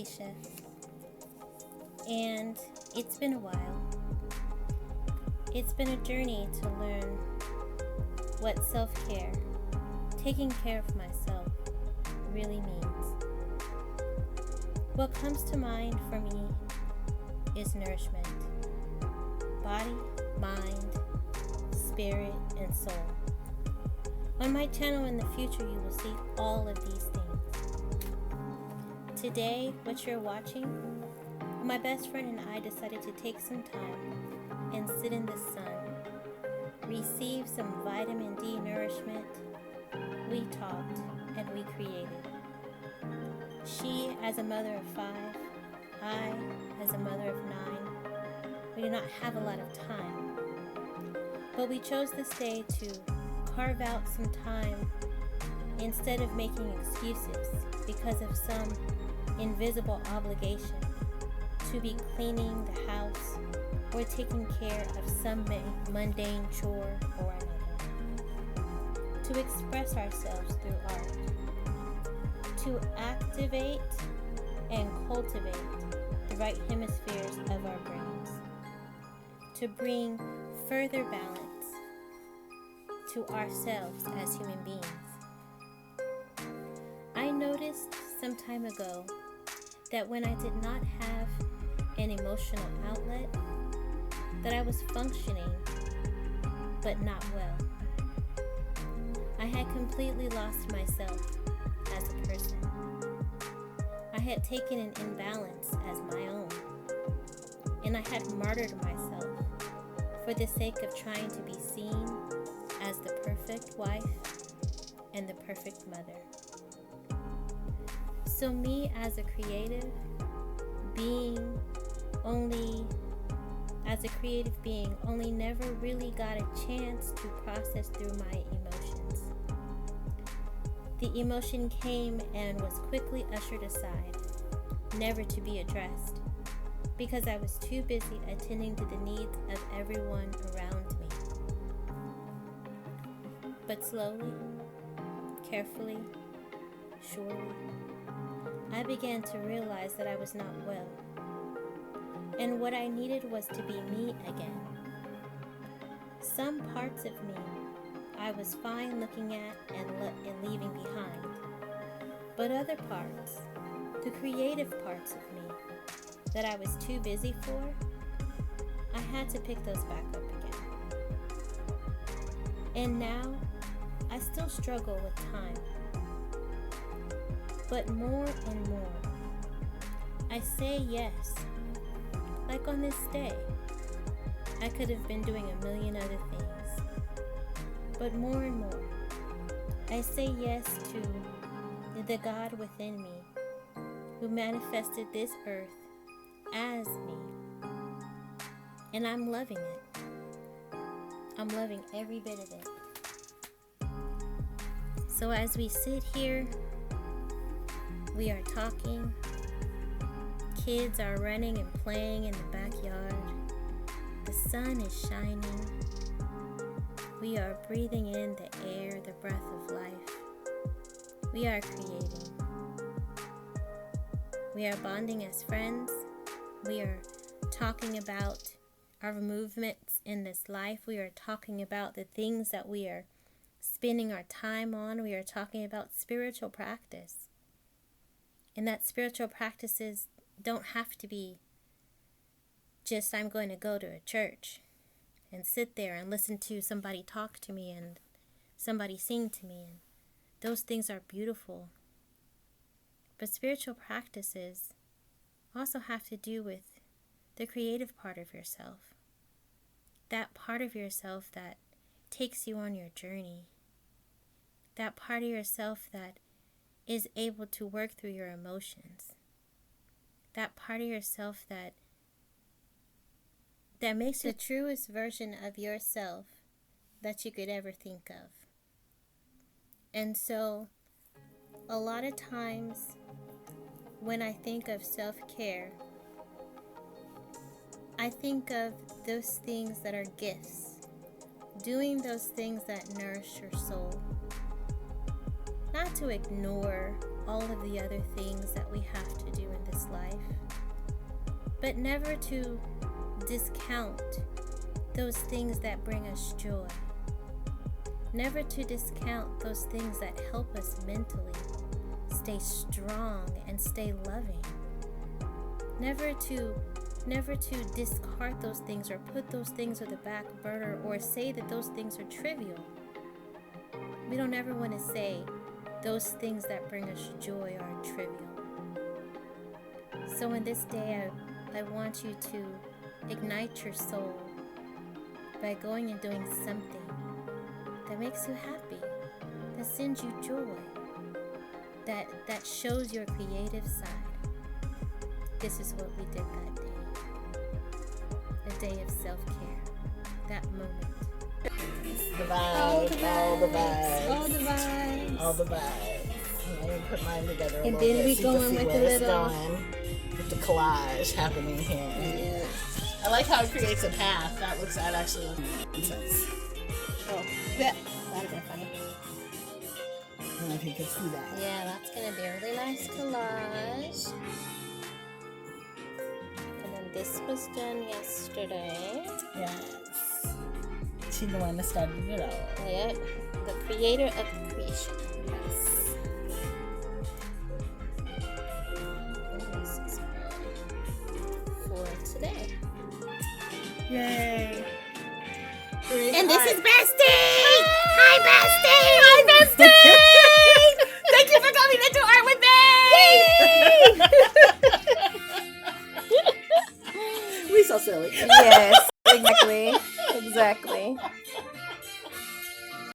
Alicia, and it's been a while. It's been a journey to learn what self-care, taking care of myself, really means. What comes to mind for me is nourishment, body, mind, spirit, and soul. On my channel in the future, you will see all of these things. Today, what you're watching, my best friend and I decided to take some time and sit in the sun, receive some vitamin D nourishment. We talked and we created. She as a mother of 5, I as a mother of 9. We did not have a lot of time, but we chose this day to carve out some time instead of making excuses because of some invisible obligation to be cleaning the house or taking care of some mundane chore or another. To express ourselves through art, to activate and cultivate the right hemispheres of our brains, to bring further balance to ourselves as human beings. I noticed some time ago that when I did not have an emotional outlet, that I was functioning, but not well. I had completely lost myself as a person. I had taken an imbalance as my own, and I had martyred myself for the sake of trying to be seen as the perfect wife and the perfect mother. So me as a creative being only never really got a chance to process through my emotions. The emotion came and was quickly ushered aside, never to be addressed, because I was too busy attending to the needs of everyone around me. But slowly, carefully, surely, I began to realize that I was not well, and what I needed was to be me again. Some parts of me I was fine looking at and leaving behind, but other parts, the creative parts of me that I was too busy for, I had to pick those back up again. And now, I still struggle with time, but more and more, I say yes. Like on this day, I could have been doing a million other things, but more and more, I say yes to the God within me who manifested this earth as me, and I'm loving it. I'm loving every bit of it. So as we sit here, we are talking, kids are running and playing in the backyard, the sun is shining, we are breathing in the air, the breath of life, we are creating, we are bonding as friends, we are talking about our movements in this life, we are talking about the things that we are spending our time on, we are talking about spiritual practice. And that spiritual practices don't have to be just I'm going to go to a church and sit there and listen to somebody talk to me and somebody sing to me. And those things are beautiful. But spiritual practices also have to do with the creative part of yourself. That part of yourself that takes you on your journey. That part of yourself that is able to work through your emotions. That part of yourself that makes the truest version of yourself that you could ever think of. And so, a lot of times when I think of self-care, I think of those things that are gifts, doing those things that nourish your soul. Not to ignore all of the other things that we have to do in this life. but never to discount those things that bring us joy. Never to discount those things that help us mentally stay strong and stay loving. Never to discard those things or put those things on the back burner or say that those things are trivial. We don't ever want to say those things that bring us joy are trivial. So in this day, I want you to ignite your soul by going and doing something that makes you happy, that sends you joy, that shows your creative side. This is what we did that day. A day of self-care. That moment. The vibes, all the vibes. I'm going to put mine together a little bit. And then we go in with a little... with the collage happening here. Yeah. I like how it creates a path. That actually makes sense. Oh, yeah. That'd be funny. I don't know if you can see that. Yeah, that's going to be a really nice collage. And then this was done yesterday. Yes. She's the one that started it all. Yep. The creator of the creation. Yes. And this is for today. Yay. And this is Bestie! Hi, Bestie! Hi, Bestie! Thank you for coming into Art with me! We so silly. Yes, exactly.